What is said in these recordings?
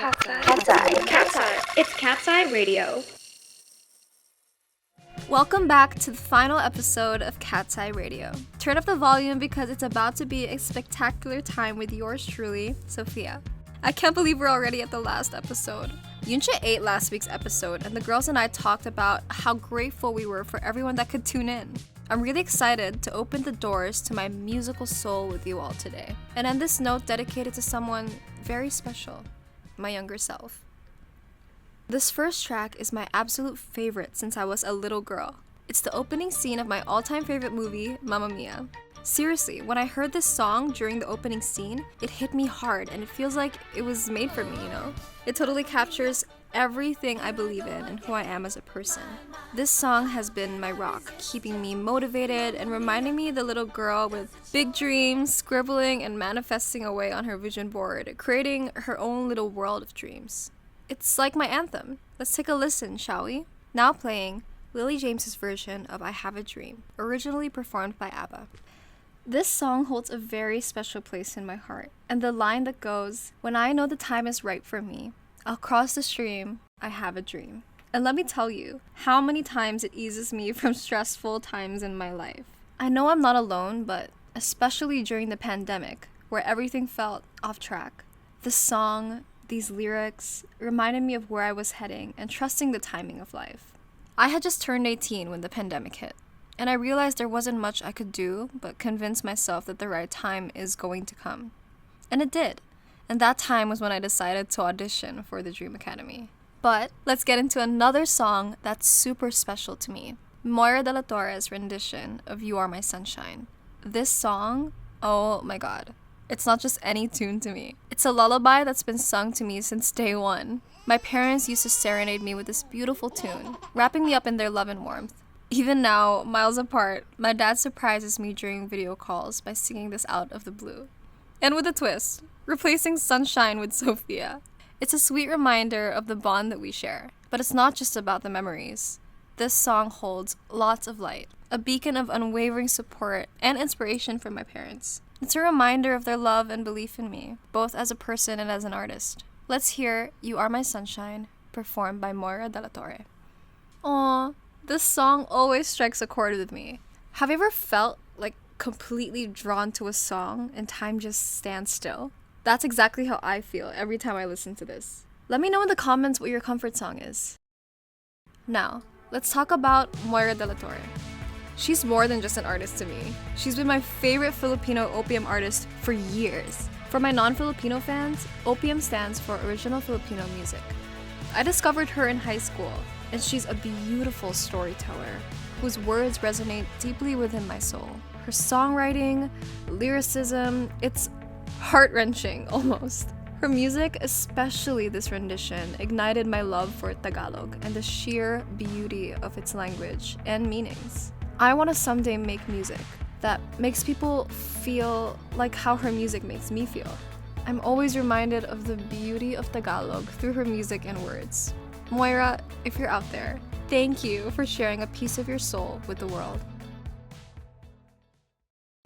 Cat's Eye. It's Cat's Eye Radio. Welcome back to the final episode of Cat's Eye Radio. Turn up the volume because it's about to be a spectacular time with yours truly, Sophia. I can't believe we're already at the last episode. Yuncha ate last week's episode, and the girls and I talked about how grateful we were for everyone that could tune in. I'm really excited to open the doors to my musical soul with you all today, and end this note dedicated to someone very special, my younger self. This first track is my absolute favorite since I was a little girl. It's the opening scene of my all-time favorite movie, Mamma Mia. Seriously, when I heard this song during the opening scene, it hit me hard and it feels like it was made for me, you know? It totally captures everything I believe in and who I am as a person. This song has been my rock, keeping me motivated and reminding me of the little girl with big dreams, scribbling and manifesting away on her vision board, creating her own little world of dreams. It's like my anthem. Let's take a listen, shall we? Now playing Lily James's version of I Have a Dream, originally performed by ABBA. This song holds a very special place in my heart, and the line that goes, "When I know the time is right for me, I'll cross the stream, I have a dream." And let me tell you how many times it eases me from stressful times in my life. I know I'm not alone, but especially during the pandemic, where everything felt off track, this song, these lyrics reminded me of where I was heading and trusting the timing of life. I had just turned 18 when the pandemic hit, and I realized there wasn't much I could do but convince myself that the right time is going to come. And it did. And that time was when I decided to audition for the Dream Academy. But let's get into another song that's super special to me. Moira de la Torre's rendition of You Are My Sunshine. This song, oh my god. It's not just any tune to me. It's a lullaby that's been sung to me since day one. My parents used to serenade me with this beautiful tune, wrapping me up in their love and warmth. Even now, miles apart, my dad surprises me during video calls by singing this out of the blue. And with a twist, replacing Sunshine with Sophia. It's a sweet reminder of the bond that we share. But it's not just about the memories. This song holds lots of light, a beacon of unwavering support and inspiration from my parents. It's a reminder of their love and belief in me, both as a person and as an artist. Let's hear You Are My Sunshine, performed by Moira de la Torre. Aww, this song always strikes a chord with me. Have you ever felt like completely drawn to a song and time just stands still? That's exactly how I feel every time I listen to this. Let me know in the comments what your comfort song is. Now, let's talk about Moira de la Torre. She's more than just an artist to me. She's been my favorite Filipino OPM artist for years. For my non-Filipino fans, OPM stands for Original Filipino Music. I discovered her in high school, and she's a beautiful storyteller whose words resonate deeply within my soul. Her songwriting, lyricism, it's heart-wrenching almost. Her music, especially this rendition, ignited my love for Tagalog and the sheer beauty of its language and meanings. I want to someday make music that makes people feel like how her music makes me feel. I'm always reminded of the beauty of Tagalog through her music and words. Moira, if you're out there, thank you for sharing a piece of your soul with the world.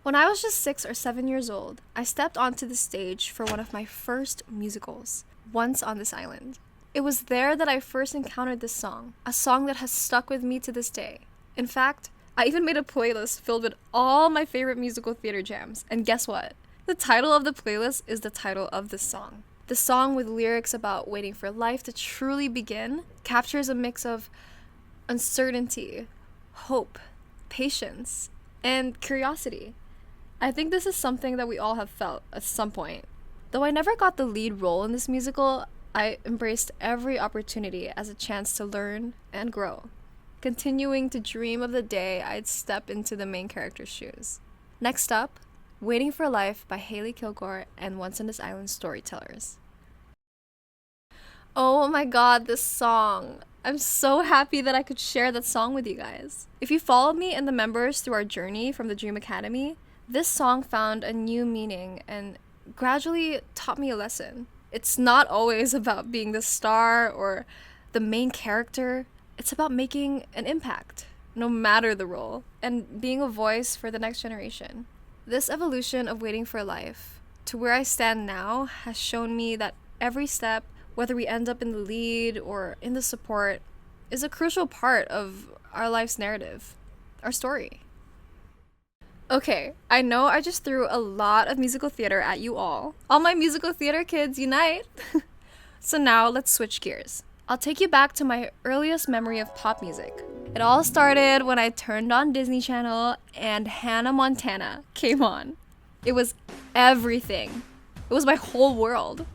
When I was just 6 or 7 years old, I stepped onto the stage for one of my first musicals, Once on This Island. It was there that I first encountered this song, a song that has stuck with me to this day. In fact, I even made a playlist filled with all my favorite musical theater jams, and guess what? The title of the playlist is the title of this song. The song, with lyrics about waiting for life to truly begin, captures a mix of uncertainty, hope, patience, and curiosity. I think this is something that we all have felt at some point. Though I never got the lead role in this musical, I embraced every opportunity as a chance to learn and grow, continuing to dream of the day I'd step into the main character's shoes. Next up, Waiting for Life by Hailey Kilgore and Once on This Island Storytellers. Oh my god, this song. I'm so happy that I could share that song with you guys. If you followed me and the members through our journey from the Dream Academy, this song found a new meaning and gradually taught me a lesson. It's not always about being the star or the main character. It's about making an impact, no matter the role, and being a voice for the next generation. This evolution of Waiting for Life to where I stand now has shown me that every step whether we end up in the lead or in the support, is a crucial part of our life's narrative, our story. Okay, I know I just threw a lot of musical theater at you all. All my musical theater kids unite! So now let's switch gears. I'll take you back to my earliest memory of pop music. It all started when I turned on Disney Channel and Hannah Montana came on. It was everything. It was my whole world.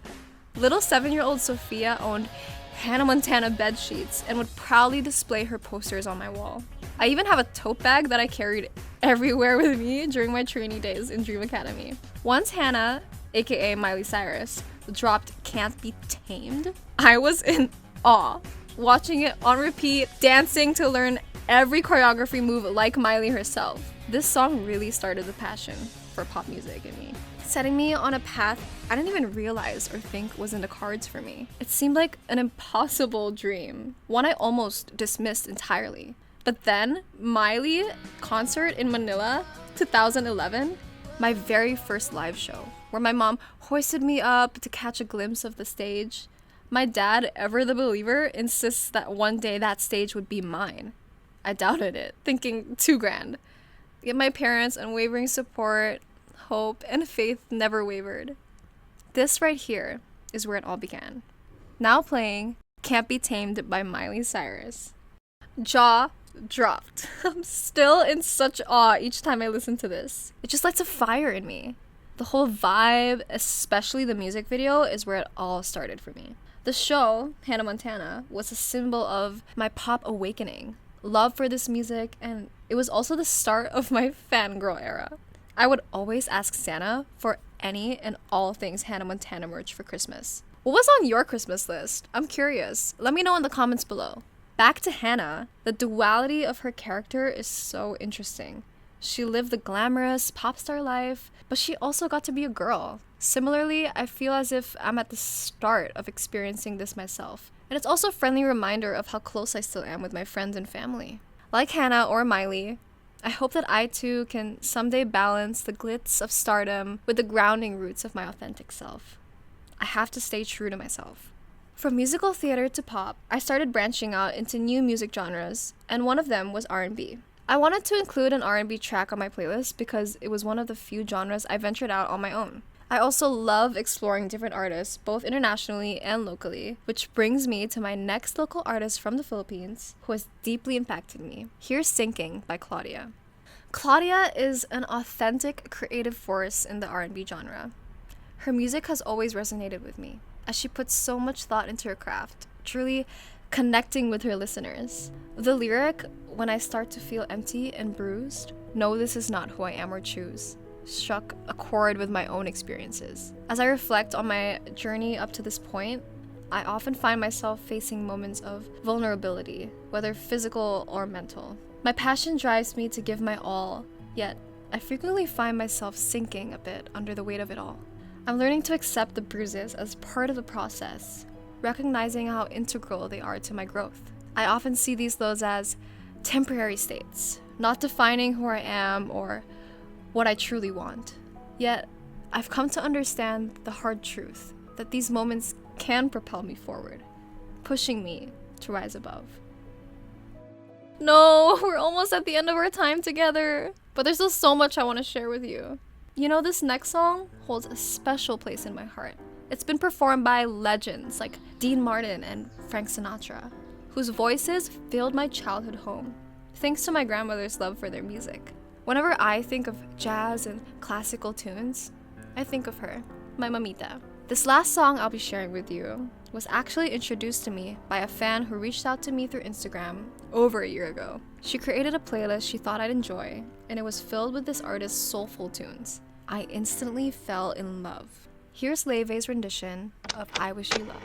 Little 7-year-old Sophia owned Hannah Montana bed sheets and would proudly display her posters on my wall. I even have a tote bag that I carried everywhere with me during my trainee days in Dream Academy. Once Hannah, aka Miley Cyrus, dropped Can't Be Tamed, I was in awe, watching it on repeat, dancing to learn every choreography move like Miley herself. This song really started the passion for pop music in me, setting me on a path I didn't even realize or think was in the cards for me. It seemed like an impossible dream, one I almost dismissed entirely. But then, Miley concert in Manila, 2011, my very first live show, where my mom hoisted me up to catch a glimpse of the stage. My dad, ever the believer, insists that one day that stage would be mine. I doubted it, thinking too grand. Yet my parents' unwavering support, hope, and faith never wavered. This right here is where it all began. Now playing Can't Be Tamed by Miley Cyrus. Jaw dropped. I'm still in such awe each time I listen to this. It just lights a fire in me. The whole vibe, especially the music video, is where it all started for me. The show, Hannah Montana, was a symbol of my pop awakening, love for this music, and it was also the start of my fangirl era. I would always ask Santa for any and all things Hannah Montana merch for Christmas. What was on your Christmas list? I'm curious. Let me know in the comments below. Back to Hannah, the duality of her character is so interesting. She lived the glamorous pop star life, but she also got to be a girl. Similarly, I feel as if I'm at the start of experiencing this myself. And it's also a friendly reminder of how close I still am with my friends and family. Like Hannah or Miley, I hope that I too can someday balance the glitz of stardom with the grounding roots of my authentic self. I have to stay true to myself. From musical theater to pop, I started branching out into new music genres, and one of them was R&B. I wanted to include an R&B track on my playlist because it was one of the few genres I ventured out on my own. I also love exploring different artists, both internationally and locally, which brings me to my next local artist from the Philippines who has deeply impacted me. Here's Sinking by Claudia. Claudia is an authentic creative force in the R&B genre. Her music has always resonated with me, as she puts so much thought into her craft, truly connecting with her listeners. The lyric, "When I start to feel empty and bruised, know this is not who I am or choose," struck a chord with my own experiences. As I reflect on my journey up to this point, I often find myself facing moments of vulnerability, whether physical or mental. My passion drives me to give my all, yet I frequently find myself sinking a bit under the weight of it all. I'm learning to accept the bruises as part of the process, recognizing how integral they are to my growth. I often see these lows as temporary states, not defining who I am or what I truly want. Yet, I've come to understand the hard truth that these moments can propel me forward, pushing me to rise above. No, we're almost at the end of our time together, but there's still so much I want to share with you. You know, this next song holds a special place in my heart. It's been performed by legends like Dean Martin and Frank Sinatra, whose voices filled my childhood home, thanks to my grandmother's love for their music. Whenever I think of jazz and classical tunes, I think of her, my mamita. This last song I'll be sharing with you was actually introduced to me by a fan who reached out to me through Instagram over a year ago. She created a playlist she thought I'd enjoy, and it was filled with this artist's soulful tunes. I instantly fell in love. Here's Leve's rendition of I Wish You Love.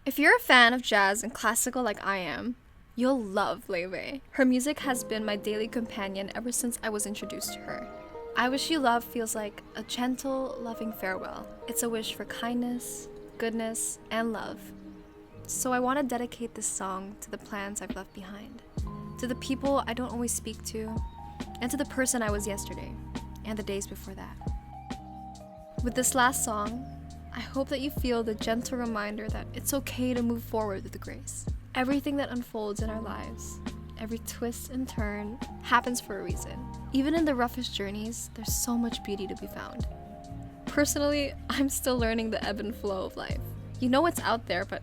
If you're a fan of jazz and classical like I am, you'll love Leve. Her music has been my daily companion ever since I was introduced to her. I Wish You Love feels like a gentle, loving farewell. It's a wish for kindness, goodness, and love. So I want to dedicate this song to the plans I've left behind, to the people I don't always speak to, and to the person I was yesterday, and the days before that. With this last song, I hope that you feel the gentle reminder that it's okay to move forward with grace. Everything that unfolds in our lives, every twist and turn, happens for a reason. Even in the roughest journeys, there's so much beauty to be found. Personally, I'm still learning the ebb and flow of life. You know what's out there, but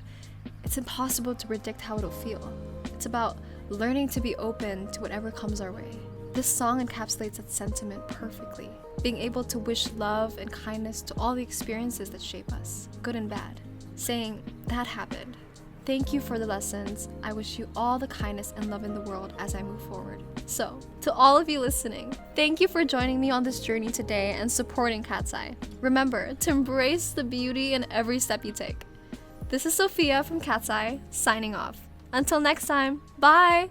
it's impossible to predict how it'll feel. It's about learning to be open to whatever comes our way. This song encapsulates that sentiment perfectly, being able to wish love and kindness to all the experiences that shape us, good and bad. Saying, that happened. Thank you for the lessons. I wish you all the kindness and love in the world as I move forward. So, to all of you listening, thank you for joining me on this journey today and supporting Cat's Eye. Remember to embrace the beauty in every step you take. This is Sophia from Cat's Eye, signing off. Until next time, bye!